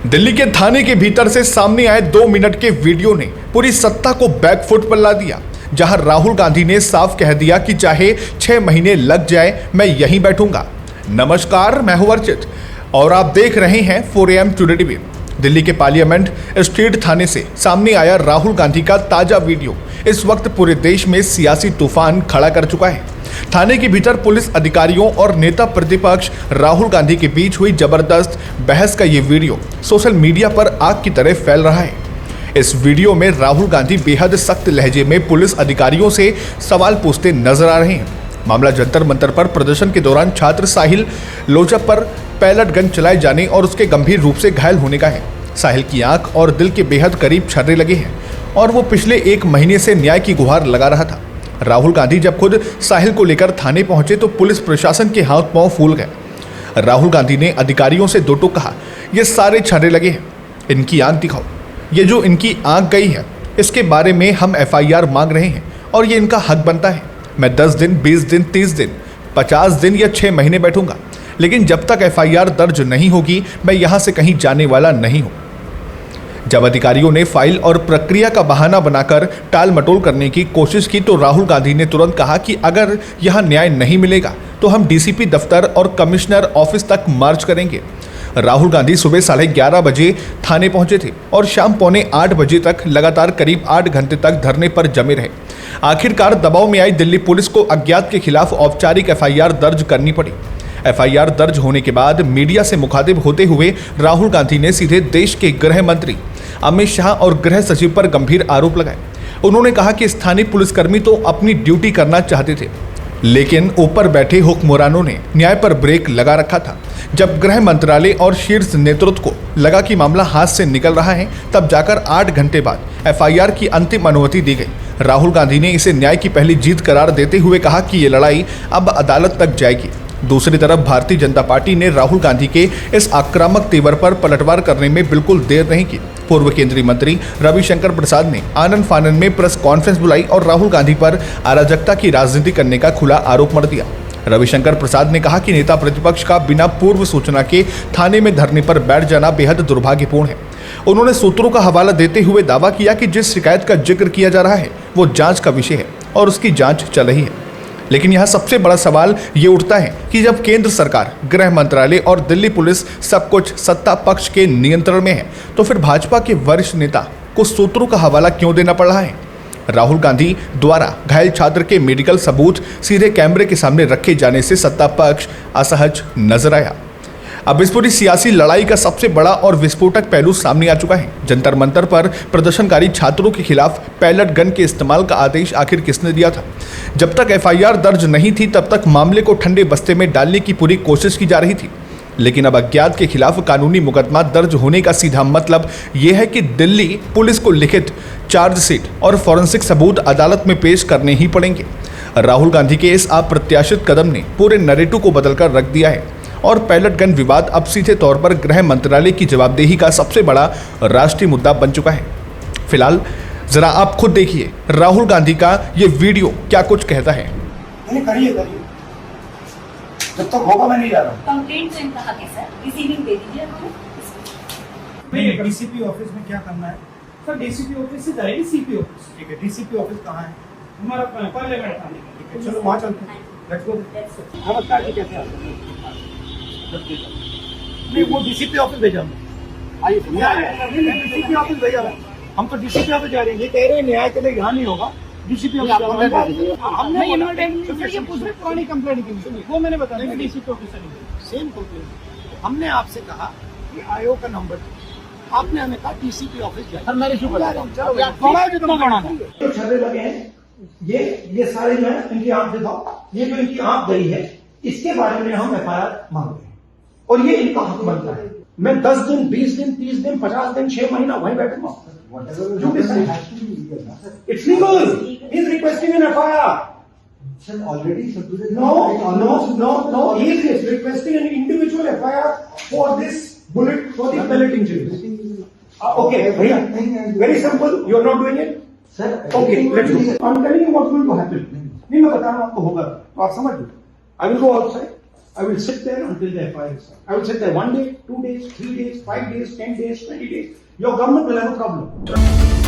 दिल्ली के थाने के भीतर से सामने आए 2 मिनट के वीडियो ने पूरी सत्ता को बैकफुट पर ला दिया, जहां राहुल गांधी ने साफ कह दिया कि चाहे 6 महीने लग जाए मैं यहीं बैठूंगा। नमस्कार, मैं हूं अर्चित और आप देख रहे हैं 4AM टुडे टीवी। दिल्ली के पार्लियामेंट स्ट्रीट थाने से सामने आया राहुल गांधी का ताजा वीडियो इस वक्त पूरे देश में सियासी तूफान खड़ा कर चुका है। थाने के भीतर पुलिस अधिकारियों और नेता प्रतिपक्ष राहुल गांधी के बीच हुई जबरदस्त बहस का ये वीडियो सोशल मीडिया पर आग की तरह फैल रहा है। इस वीडियो में राहुल गांधी बेहद सख्त लहजे में पुलिस अधिकारियों से सवाल पूछते नजर आ रहे हैं। मामला जंतर मंतर पर प्रदर्शन के दौरान छात्र साहिल लोचा पर पैलेट गन चलाए जाने और उसके गंभीर रूप से घायल होने का है। साहिल की आंख और दिल के बेहद करीब छर्रे लगे हैं और वो पिछले 1 महीने से न्याय की गुहार लगा रहा था। राहुल गांधी जब खुद साहिल को लेकर थाने पहुंचे तो पुलिस प्रशासन के हाथ पांव फूल गए। राहुल गांधी ने अधिकारियों से दो टूक कहा, ये सारे छर्रे लगे हैं, इनकी आंख दिखाओ। ये जो इनकी आंख गई है इसके बारे में हम FIR मांग रहे हैं और ये इनका हक बनता है। मैं 10 दिन, 20 दिन, 30 दिन, 50 दिन या 6 महीने बैठूंगा, लेकिन जब तक FIR दर्ज नहीं होगी मैं यहां से कहीं जाने वाला नहीं हूं। जब अधिकारियों ने फाइल और प्रक्रिया का बहाना बनाकर टाल मटोल करने की कोशिश की तो राहुल गांधी ने तुरंत कहा कि अगर यहां न्याय नहीं मिलेगा तो हम DCP दफ्तर और कमिश्नर ऑफिस तक मार्च करेंगे। राहुल गांधी सुबह 11:30 बजे थाने पहुंचे थे और शाम 7:45 बजे तक लगातार करीब 8 घंटे तक धरने पर जमे रहे। आखिरकार दबाव में आई दिल्ली पुलिस को अज्ञात के खिलाफ औपचारिक FIR दर्ज करनी पड़ी। FIR दर्ज होने के बाद मीडिया से मुखातिब होते हुए राहुल गांधी ने सीधे देश के गृह मंत्री अमित शाह और गृह सचिव पर गंभीर आरोप लगाए। उन्होंने कहा कि स्थानीय पुलिसकर्मी तो अपनी ड्यूटी करना चाहते थे, लेकिन ऊपर बैठे हुक्मरानों ने न्याय पर ब्रेक लगा रखा था। जब गृह मंत्रालय और शीर्ष नेतृत्व को लगा कि मामला हाथ से निकल रहा है, तब जाकर 8 घंटे बाद FIR की अंतिम अनुमति दी गई। राहुल गांधी ने इसे न्याय की पहली जीत करार देते हुए कहा कि ये लड़ाई अब अदालत तक जाएगी। दूसरी तरफ भारतीय जनता पार्टी ने राहुल गांधी के इस आक्रामक तेवर पर पलटवार करने में बिल्कुल देर नहीं की। पूर्व केंद्रीय मंत्री रविशंकर प्रसाद ने आनंद फानन में प्रेस कॉन्फ्रेंस बुलाई और राहुल गांधी पर अराजकता की राजनीति करने का खुला आरोप मढ़ दिया। रविशंकर प्रसाद ने कहा कि नेता प्रतिपक्ष का बिना पूर्व सूचना के थाने में धरने पर बैठ जाना बेहद दुर्भाग्यपूर्ण है। उन्होंने सूत्रों का हवाला देते हुए दावा किया कि जिस शिकायत का जिक्र किया जा रहा है वो जांच का विषय है और उसकी जांच चल रही है। लेकिन यहाँ सबसे बड़ा सवाल ये उठता है कि जब केंद्र सरकार, गृह मंत्रालय और दिल्ली पुलिस सब कुछ सत्ता पक्ष के नियंत्रण में है, तो फिर भाजपा के वरिष्ठ नेता को सूत्रों का हवाला क्यों देना पड़ रहा है? राहुल गांधी द्वारा घायल छात्र के मेडिकल सबूत सीधे कैमरे के सामने रखे जाने से सत्ता पक्ष असहज नजर आया। अब इस पूरी सियासी लड़ाई का सबसे बड़ा और विस्फोटक पहलू सामने आ चुका है। जंतर मंतर पर प्रदर्शनकारी छात्रों के खिलाफ पैलेट गन के इस्तेमाल का आदेश आखिर किसने दिया था? जब तक FIR दर्ज नहीं थी तब तक मामले को ठंडे बस्ते में डालने की पूरी कोशिश की जा रही थी, लेकिन अब अज्ञात के खिलाफ कानूनी मुकदमा दर्ज होने का सीधा मतलब यह है कि दिल्ली पुलिस को लिखित चार्जशीट और फॉरेंसिक सबूत अदालत में पेश करने ही पड़ेंगे। राहुल गांधी के इस अप्रत्याशित कदम ने पूरे नैरेटिव को बदलकर रख दिया है और पैलेट गन विवाद अब सीधे तौर पर गृह मंत्रालय की जवाबदेही का सबसे बड़ा राष्ट्रीय मुद्दा बन चुका है। फिलहाल जरा आप खुद देखिए राहुल गांधी का ये वीडियो क्या कुछ कहता है। करिए जब तक होगा मैं नहीं जा रहा हूँ। कंप्लेंट से कहा कि सर रिसीविंग दे दीजिए हमें। नहीं, DCP ऑफिस में क्या करना है? सर DCP ऑफिस से जाएगी CP ऑफिस। ठीक है, DCP ऑफिस कहाँ है? हमारा पार्लियामेंट थाने का। ठीक है, चलो वहाँ चलते हैं। Let's go. नमस्कार जी, कैसे हैं? नहीं, वो DCP ऑफिस भेजा हमने। आइए DCP ऑफिस भेजा है। हम तो DCP ऑफिस जा रहे हैं। ये कह रहे हैं न्याय के लिए यहाँ नहीं होगा, DCP ऑफिस हमने ये पूछ रहे पुरानी कंप्लेंट की, वो मैंने बताया DCP ऑफिस से सेम कंप्लेंट। हमने आपसे कहा कि आयोग का नंबर, आपने हमें कहा DCP ऑफिस जाइए। सर मैं रिश्यू कर रहा हूँ, थोड़ा जितना बढ़ा तो छर्रे लगे हैं। ये सारे जो है इनकी आंख दिखाओ। ये जो इनकी आंख गई है इसके बारे में हम FIR मांग रहे हैं और ये इनका हक बनता है। मैं 10 दिन, 20 दिन, 30 दिन, 50 दिन, 6 महीना वहीं बैठूंगा। It's legal. He's requesting an FIR. Sir, already submitted. No. He is requesting an individual FIR for this bullet, for the pellet injuries. Okay, bhaiya. Very simple. You are not doing it. Sir, Okay, let's go. I'm telling you what's going to happen. नहीं, मैं बता रहा हूँ आपको होगा, तो आप समझ लो। I will go outside. I will sit there until the FIR is served. I will sit there 1 day, 2 days, 3 days, 5 days, 10 days, 20 days. Your government will have a problem.